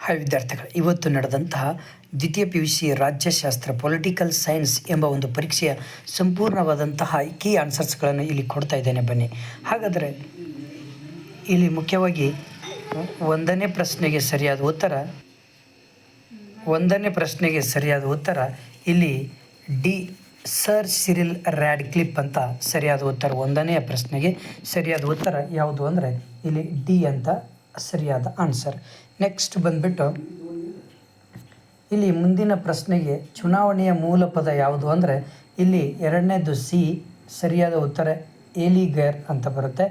Hi ವಿದ್ಯಾರ್ಥಿಗಳು, ಇವತ್ತು ನಡೆದಂತಹ ದ್ವಿತೀಯ PUC ರಾಜ್ಯಶಾಸ್ತ್ರ ಪೊಲಿಟಿಕಲ್ ಸೈನ್ಸ್ ಎಂಬ ಒಂದು ಪರೀಕ್ಷೆಯ ಸಂಪೂರ್ಣವಾದಂತಹ ಕೀ ಆನ್ಸರ್ಸ್ಗಳನ್ನು ಇಲ್ಲಿ ಕೊಡ್ತಾ ಇದ್ದೇನೆ. ಬನ್ನಿ. ಹಾಗಾದರೆ ಇಲ್ಲಿ ಮುಖ್ಯವಾಗಿ ಒಂದನೇ ಪ್ರಶ್ನೆಗೆ ಸರಿಯಾದ ಉತ್ತರ ಇಲ್ಲಿ ಡಿ, ಸರ್ ಸಿರಿಲ್ ರ್ಯಾಡ್ಕ್ಲಿಫ್ ಅಂತ ಸರಿಯಾದ ಉತ್ತರ. ಒಂದನೆಯ ಪ್ರಶ್ನೆಗೆ ಸರಿಯಾದ ಉತ್ತರ ಯಾವುದು ಅಂದರೆ ಇಲ್ಲಿ ಡಿ ಅಂತ ಸರಿಯಾದ ಆನ್ಸರ್. ನೆಕ್ಸ್ಟ್ ಬಂದುಬಿಟ್ಟು ಇಲ್ಲಿ ಮುಂದಿನ ಪ್ರಶ್ನೆಗೆ ಚುನಾವಣೆಯ ಮೂಲ ಪದ ಯಾವುದು ಅಂದರೆ ಇಲ್ಲಿ ಎರಡನೇದು ಸಿ, ಸರಿಯಾದ ಉತ್ತರ ಏಲಿಗೇರ್ ಅಂತ ಬರುತ್ತೆ.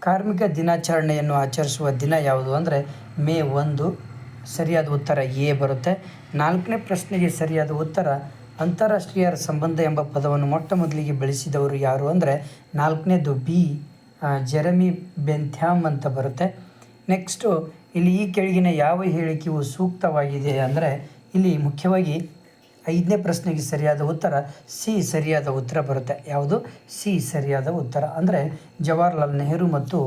ಕಾರ್ಮಿಕ ದಿನಾಚರಣೆಯನ್ನು ಆಚರಿಸುವ ದಿನ ಯಾವುದು ಅಂದರೆ ಮೇ 1, ಸರಿಯಾದ ಉತ್ತರ ಎ ಬರುತ್ತೆ. ನಾಲ್ಕನೇ ಪ್ರಶ್ನೆಗೆ ಸರಿಯಾದ ಉತ್ತರ ಅಂತಾರಾಷ್ಟ್ರೀಯ ಸಂಬಂಧ ಎಂಬ ಪದವನ್ನು ಮೊಟ್ಟ ಮೊದಲಿಗೆ ಬಳಸಿದವರು ಯಾರು ಅಂದರೆ ನಾಲ್ಕನೇದು ಬಿ, ಜೆರೆಮಿ ಬೆಂಥ್ಯಾಮ್ ಅಂತ ಬರುತ್ತೆ. ನೆಕ್ಸ್ಟು ಇಲ್ಲಿ ಈ ಕೆಳಗಿನ ಯಾವ ಹೇಳಿಕೆಯು ಸೂಕ್ತವಾಗಿದೆ ಅಂದರೆ ಇಲ್ಲಿ ಮುಖ್ಯವಾಗಿ ಐದನೇ ಪ್ರಶ್ನೆಗೆ ಸರಿಯಾದ ಉತ್ತರ ಸಿ, ಸರಿಯಾದ ಉತ್ತರ ಬರುತ್ತೆ. ಯಾವುದು? ಸಿ ಸರಿಯಾದ ಉತ್ತರ. ಅಂದರೆ ಜವಾಹರ್ಲಾಲ್ ನೆಹರು ಮತ್ತು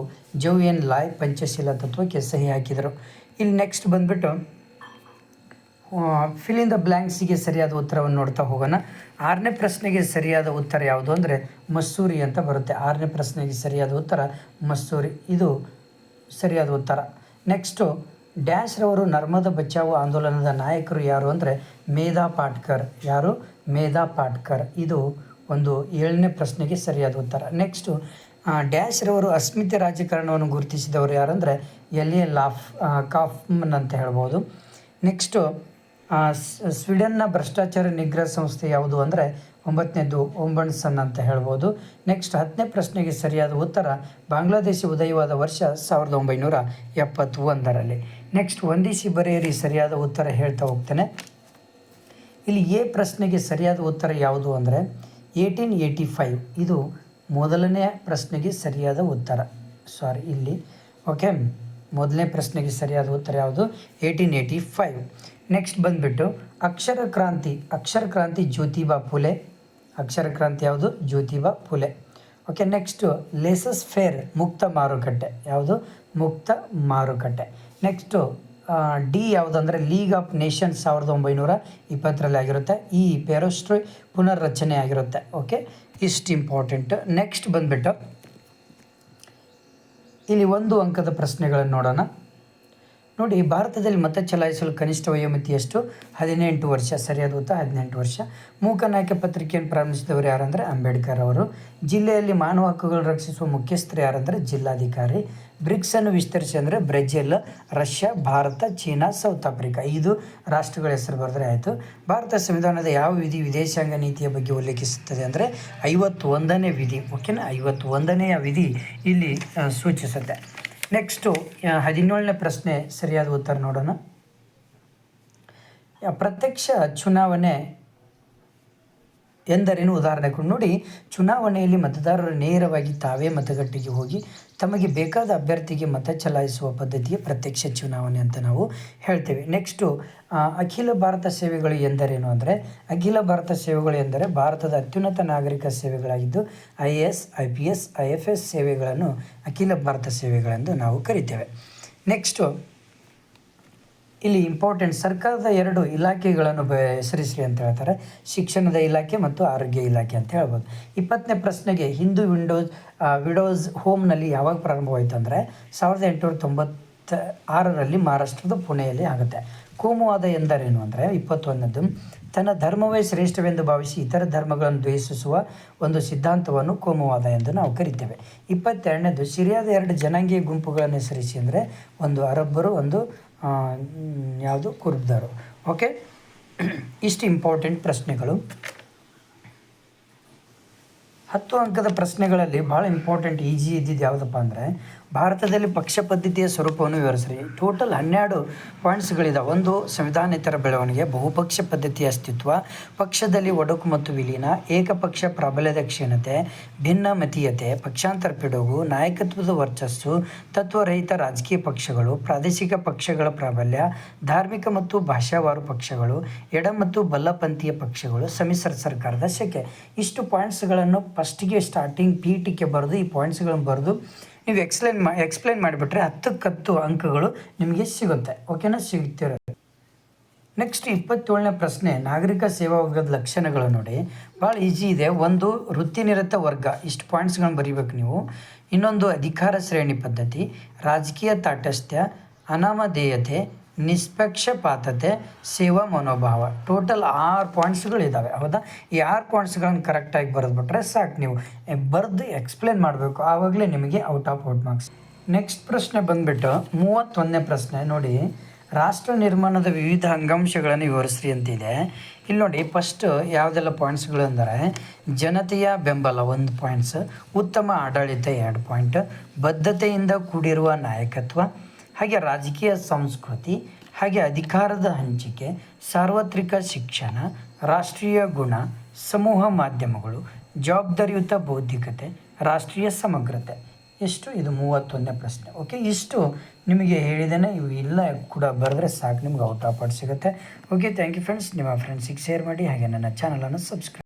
ಜೌಯನ್ ಲಾಯ್ ಪಂಚಶೀಲ ತತ್ವಕ್ಕೆ ಸಹಿ ಹಾಕಿದರು. ಇಲ್ಲಿ ನೆಕ್ಸ್ಟ್ ಬಂದುಬಿಟ್ಟು ಫಿಲ್ ಇನ್ ದ ಬ್ಲ್ಯಾಂಕ್ಸಿಗೆ ಸರಿಯಾದ ಉತ್ತರವನ್ನು ನೋಡ್ತಾ ಹೋಗೋಣ. ಆರನೇ ಪ್ರಶ್ನೆಗೆ ಸರಿಯಾದ ಉತ್ತರ ಯಾವುದು ಅಂದರೆ ಮಸ್ಸೂರಿ ಅಂತ ಬರುತ್ತೆ. ಆರನೇ ಪ್ರಶ್ನೆಗೆ ಸರಿಯಾದ ಉತ್ತರ ಮಸ್ಸೂರಿ, ಇದು ಸರಿಯಾದ ಉತ್ತರ. ನೆಕ್ಸ್ಟು ಡ್ಯಾಶ್ರವರು ನರ್ಮದಾ ಬಚಾವೋ ಆಂದೋಲನದ ನಾಯಕರು ಯಾರು ಅಂದರೆ ಮೇಧಾ ಪಾಟ್ಕರ್. ಯಾರು? ಮೇಧಾ ಪಾಟ್ಕರ್. ಇದು ಒಂದು 7ನೇ ಪ್ರಶ್ನೆಗೆ ಸರಿಯಾದ ಉತ್ತರ. ನೆಕ್ಸ್ಟು ಡ್ಯಾಶ್ರವರು ಅಸ್ಮಿತೆ ರಾಜಕಾರಣವನ್ನು ಗುರುತಿಸಿದವರು ಯಾರಂದರೆ ಎಲ್.ಎ. ಕಾಫ್ಮನ್ ಅಂತ ಹೇಳ್ಬೋದು. ನೆಕ್ಸ್ಟು ಸ್ವೀಡನ್ನ ಭ್ರಷ್ಟಾಚಾರ ನಿಗ್ರಹ ಸಂಸ್ಥೆ ಯಾವುದು ಅಂದರೆ 9ನೇದು ಓಂಬಡ್ಸನ್ ಅಂತ ಹೇಳ್ಬೋದು. ನೆಕ್ಸ್ಟ್ 10ನೇ ಪ್ರಶ್ನೆಗೆ ಸರಿಯಾದ ಉತ್ತರ ಬಾಂಗ್ಲಾದೇಶ ಉದಯವಾದ ವರ್ಷ 1971ರಲ್ಲಿ. ನೆಕ್ಸ್ಟ್ ಹೊಂದಿಸಿ ಬರೆಯಿರಿ ಸರಿಯಾದ ಉತ್ತರ ಹೇಳ್ತಾ ಹೋಗ್ತೇನೆ. ಇಲ್ಲಿ ಎ ಪ್ರಶ್ನೆಗೆ ಸರಿಯಾದ ಉತ್ತರ ಯಾವುದು ಅಂದರೆ 1885. ಇದು ಮೊದಲನೆಯ ಪ್ರಶ್ನೆಗೆ ಸರಿಯಾದ ಉತ್ತರ. ಇಲ್ಲಿ ಓಕೆ, ಮೊದಲನೇ ಪ್ರಶ್ನೆಗೆ ಸರಿಯಾದ ಉತ್ತರ ಯಾವುದು? 1885. ನೆಕ್ಸ್ಟ್ ಬಂದುಬಿಟ್ಟು ಅಕ್ಷರ ಕ್ರಾಂತಿ ಜ್ಯೋತಿಬಾ ಫುಲೆ. ಅಕ್ಷರ ಕ್ರಾಂತಿ ಯಾವುದು? Jyotiba Phule. Okay. Next laissez faire, ಮುಕ್ತ ಮಾರುಕಟ್ಟೆ. ಯಾವುದು? ಮುಕ್ತ ಮಾರುಕಟ್ಟೆ. ನೆಕ್ಸ್ಟು ಡಿ ಯಾವುದಂದರೆ ಲೀಗ್ ಆಫ್ ನೇಷನ್ಸ್ 1920ರಲ್ಲಿ ಆಗಿರುತ್ತೆ. ಈ ಪೆರೋಸ್ಟ್ರಿ ಪುನರ್ರಚನೆ ಆಗಿರುತ್ತೆ. ಓಕೆ, ಇಷ್ಟು ಇಂಪಾರ್ಟೆಂಟ್. ನೆಕ್ಸ್ಟ್ ಬಂದುಬಿಟ್ಟು ಇಲ್ಲಿ 1 ಅಂಕದ ಪ್ರಶ್ನೆಗಳನ್ನು ನೋಡೋಣ. ನೋಡಿ, ಭಾರತದಲ್ಲಿ ಮತ ಚಲಾಯಿಸಲು ಕನಿಷ್ಠ ವಯೋಮಿತಿ ಎಷ್ಟು? 18 ವರ್ಷ. ಸರಿಯಾದ ಉತ್ತರ 18 ವರ್ಷ. ಮೂಕನಾಯಕ ಪತ್ರಿಕೆಯನ್ನು ಪ್ರಾರಂಭಿಸಿದವರು ಯಾರಂದರೆ ಅಂಬೇಡ್ಕರ್ ಅವರು. ಜಿಲ್ಲೆಯಲ್ಲಿ ಮಾನವ ಹಕ್ಕುಗಳು ರಕ್ಷಿಸುವ ಮುಖ್ಯಸ್ಥರು ಯಾರಂದರೆ ಜಿಲ್ಲಾಧಿಕಾರಿ. ಬ್ರಿಕ್ಸನ್ನು ವಿಸ್ತರಿಸಿ ಅಂದರೆ Brazil, Russia, Bharat, China, south Africa. 5 ರಾಷ್ಟ್ರಗಳ ಹೆಸರು ಬರೆದರೆ ಆಯಿತು. ಭಾರತ ಸಂವಿಧಾನದ ಯಾವ ವಿಧಿ ವಿದೇಶಾಂಗ ನೀತಿಯ ಬಗ್ಗೆ ಉಲ್ಲೇಖಿಸುತ್ತದೆ ಅಂದರೆ 51ನೇ ವಿಧಿ. ಓಕೆನಾ? 51ನೆಯ ವಿಧಿ ಇಲ್ಲಿ ಸೂಚಿಸುತ್ತೆ. ನೆಕ್ಸ್ಟು 17ನೇ ಪ್ರಶ್ನೆ ಸರಿಯಾದ ಉತ್ತರ ನೋಡೋಣ. ಪ್ರತ್ಯಕ್ಷ ಚುನಾವಣೆ ಎಂದರೇನು ಉದಾಹರಣೆ ಕೊಡಿ. ನೋಡಿ, ಚುನಾವಣೆಯಲ್ಲಿ ಮತದಾರರು ನೇರವಾಗಿ ತಾವೇ ಮತಗಟ್ಟೆಗೆ ಹೋಗಿ ತಮಗೆ ಬೇಕಾದ ಅಭ್ಯರ್ಥಿಗೆ ಮತ ಚಲಾಯಿಸುವ ಪದ್ಧತಿಗೆ ಪ್ರತ್ಯಕ್ಷ ಚುನಾವಣೆ ಅಂತ ನಾವು ಹೇಳ್ತೇವೆ. ನೆಕ್ಸ್ಟು ಅಖಿಲ ಭಾರತ ಸೇವೆಗಳು ಎಂದರೇನು ಅಂದರೆ ಅಖಿಲ ಭಾರತ ಸೇವೆಗಳು ಎಂದರೆ ಭಾರತದ ಅತ್ಯುನ್ನತ ನಾಗರಿಕ ಸೇವೆಗಳಾಗಿದ್ದು IAS, IPS, IFS ಸೇವೆಗಳನ್ನು ಅಖಿಲ ಭಾರತ ಸೇವೆಗಳೆಂದು ನಾವು ಕರಿತೇವೆ. ನೆಕ್ಸ್ಟು ಇಲ್ಲಿ ಇಂಪಾರ್ಟೆಂಟ್, ಸರ್ಕಾರದ 2 ಇಲಾಖೆಗಳನ್ನು ಹೆಸರಿಸಿ ಅಂತ ಹೇಳ್ತಾರೆ. ಶಿಕ್ಷಣದ ಇಲಾಖೆ ಮತ್ತು ಆರೋಗ್ಯ ಇಲಾಖೆ ಅಂತ ಹೇಳ್ಬೋದು. 20ನೇ ಪ್ರಶ್ನೆಗೆ ಹಿಂದೂ ವಿಡೋಸ್ ಹೋಮ್ನಲ್ಲಿ ಯಾವಾಗ ಪ್ರಾರಂಭವಾಯಿತು ಅಂದರೆ 1896ರಲ್ಲಿ ಮಹಾರಾಷ್ಟ್ರದ ಪುಣೆಯಲ್ಲಿ ಆಗುತ್ತೆ. ಕೋಮುವಾದ ಎಂದರೇನು ಅಂದರೆ 21ನೇದು ತನ್ನ ಧರ್ಮವೇ ಶ್ರೇಷ್ಠವೆಂದು ಭಾವಿಸಿ ಇತರ ಧರ್ಮಗಳನ್ನು ದ್ವೇಷಿಸುವ ಒಂದು ಸಿದ್ಧಾಂತವನ್ನು ಕೋಮುವಾದ ಎಂದು ನಾವು ಕರಿತೇವೆ. 22ನೇದು ಸಿರಿಯಾದ 2 ಜನಾಂಗೀಯ ಗುಂಪುಗಳನ್ನು ಹೆಸರಿಸಿ ಅಂದರೆ ಒಂದು ಅರಬ್ಬರು, ಒಂದು ಯಾವುದು ಕುರ್ದರು. ಓಕೆ, ಇಷ್ಟು ಇಂಪಾರ್ಟೆಂಟ್ ಪ್ರಶ್ನೆಗಳು. 10 ಅಂಕದ ಪ್ರಶ್ನೆಗಳಲ್ಲಿ ಭಾಳ ಇಂಪಾರ್ಟೆಂಟ್ ಈಜಿ ಇದ್ದಿದ್ದು ಯಾವುದಪ್ಪ ಅಂದರೆ ಭಾರತದಲ್ಲಿ ಪಕ್ಷ ಪದ್ಧತಿಯ ಸ್ವರೂಪವನ್ನು ವಿವರಿಸ್ರಿ. ಟೋಟಲ್ 12 ಪಾಯಿಂಟ್ಸ್ಗಳಿದೆ. 1 ಸಂವಿಧಾನೇತರ ಬೆಳವಣಿಗೆ, ಬಹುಪಕ್ಷ ಪದ್ಧತಿಯ ಅಸ್ತಿತ್ವ, ಪಕ್ಷದಲ್ಲಿ ಒಡಕು ಮತ್ತು ವಿಲೀನ, ಏಕಪಕ್ಷ ಪ್ರಾಬಲ್ಯದ ಕ್ಷೀಣತೆ, ಭಿನ್ನಮತೀಯತೆ, ಪಕ್ಷಾಂತರ ಪಿಡುಗು, ನಾಯಕತ್ವದ ವರ್ಚಸ್ಸು, ತತ್ವರಹಿತ ರಾಜಕೀಯ ಪಕ್ಷಗಳು, ಪ್ರಾದೇಶಿಕ ಪಕ್ಷಗಳ ಪ್ರಾಬಲ್ಯ, ಧಾರ್ಮಿಕ ಮತ್ತು ಭಾಷಾವಾರು ಪಕ್ಷಗಳು, ಎಡ ಮತ್ತು ಬಲ್ಲಪಂಥೀಯ ಪಕ್ಷಗಳು, ಸಮ್ಮಿಶ್ರ ಸರ್ಕಾರದ ಶಕೆ. ಇಷ್ಟು ಪಾಯಿಂಟ್ಸ್ಗಳನ್ನು ಫಸ್ಟಿಗೆ ಸ್ಟಾರ್ಟಿಂಗ್ ಪೀಠಕ್ಕೆ ಬರೆದು ಈ ಪಾಯಿಂಟ್ಸ್ಗಳನ್ನು ಬರೆದು ನೀವು ಎಕ್ಸ್ಪ್ಲೈನ್ ಮಾಡಿಬಿಟ್ರೆ 10ಕ್ಕೆ 10 ಅಂಕಗಳು ನಿಮಗೆ ಸಿಗುತ್ತೆ. ಓಕೆನಾ? ಸಿಗ್ತಿರೋ ನೆಕ್ಸ್ಟ್ 27ನೇ ಪ್ರಶ್ನೆ, ನಾಗರಿಕ ಸೇವಾ ವರ್ಗದ ಲಕ್ಷಣಗಳು ನೋಡಿ. ಭಾಳ ಈಸಿ ಇದೆ. ಒಂದು, ವೃತ್ತಿನಿರತ ವರ್ಗ, ಇಷ್ಟು ಪಾಯಿಂಟ್ಸ್ಗಳನ್ನ ಬರೀಬೇಕು ನೀವು. ಇನ್ನೊಂದು, ಅಧಿಕಾರ ಶ್ರೇಣಿ ಪದ್ಧತಿ, ರಾಜಕೀಯ ತಾಟಸ್ಥ್ಯ, ಅನಾಮಧೇಯತೆ, ನಿಷ್ಪಕ್ಷಪಾತತೆ, ಸೇವಾ ಮನೋಭಾವ. ಟೋಟಲ್ 6 ಪಾಯಿಂಟ್ಸ್ಗಳಿದ್ದಾವೆ. ಹೌದಾ? ಈ 6 ಪಾಯಿಂಟ್ಸ್ಗಳನ್ನು ಕರೆಕ್ಟಾಗಿ ಬರೆದ್ಬಿಟ್ರೆ ಸಾಕು. ನೀವು ಬರೆದು ಎಕ್ಸ್ಪ್ಲೇನ್ ಮಾಡಬೇಕು, ಆವಾಗಲೇ ನಿಮಗೆ ಔಟ್ ಆಫ್ ಮಾರ್ಕ್ಸ್. ನೆಕ್ಸ್ಟ್ ಪ್ರಶ್ನೆ ಬಂದುಬಿಟ್ಟು 31ನೇ ಪ್ರಶ್ನೆ ನೋಡಿ. ರಾಷ್ಟ್ರ ನಿರ್ಮಾಣದ ವಿವಿಧ ಅಂಗಾಂಶಗಳನ್ನು ವಿವರಿಸ್ರಿ ಅಂತಿದೆ. ಇಲ್ಲಿ ನೋಡಿ, ಫಸ್ಟ್ ಯಾವುದೆಲ್ಲ ಪಾಯಿಂಟ್ಸ್ಗಳು ಅಂದರೆ, ಜನತೆಯ ಬೆಂಬಲ 1 ಪಾಯಿಂಟ್ಸ್, ಉತ್ತಮ ಆಡಳಿತ 2 ಪಾಯಿಂಟ್, ಬದ್ಧತೆಯಿಂದ ಕೂಡಿರುವ ನಾಯಕತ್ವ, ಹಾಗೆ ರಾಜಕೀಯ ಸಂಸ್ಕೃತಿ, ಹಾಗೆ ಅಧಿಕಾರದ ಹಂಚಿಕೆ, ಸಾರ್ವತ್ರಿಕ ಶಿಕ್ಷಣ, ರಾಷ್ಟ್ರೀಯ ಗುಣ, ಸಮೂಹ ಮಾಧ್ಯಮಗಳು, ಜವಾಬ್ದಾರಿಯುತ ಬೌದ್ಧಿಕತೆ, ರಾಷ್ಟ್ರೀಯ ಸಮಗ್ರತೆ. ಎಷ್ಟು? ಇದು 31ನೇ ಪ್ರಶ್ನೆ. ಓಕೆ, ಇಷ್ಟು ನಿಮಗೆ ಹೇಳಿದ್ದೇನೆ. ಇವು ಇಲ್ಲ ಕೂಡ ಬರೆದ್ರೆ ಸಾಕು, ನಿಮ್ಗೆ ಔಟ್ ಆಫ್ ಸಿಗುತ್ತೆ. Okay, thank you friends. ನಿಮ್ಮ ಫ್ರೆಂಡ್ಸಿಗೆ ಶೇರ್ ಮಾಡಿ, ಹಾಗೆ ನನ್ನ ಚಾನಲನ್ನು ಸಬ್ಸ್ಕ್ರೈಬ್